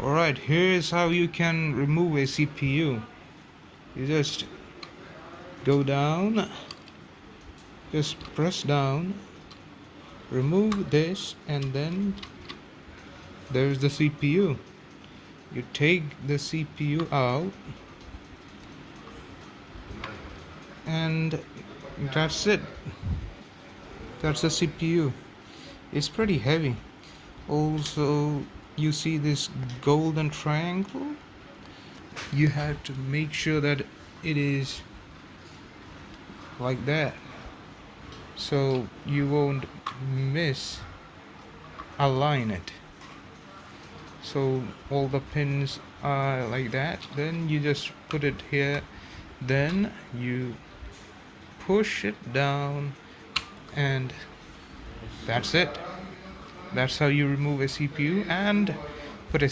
Alright, here's how you can remove a CPU. You just go down, just press down, remove this, and then there's the CPU. You take the CPU out, and that's it. That's the CPU. It's pretty heavy. Also, you see this golden triangle? You have to make sure that it is like that, so you won't misalign it. So all the pins are like that. Then you just put it here, then you push it down, and that's it. That's how you remove a CPU and put a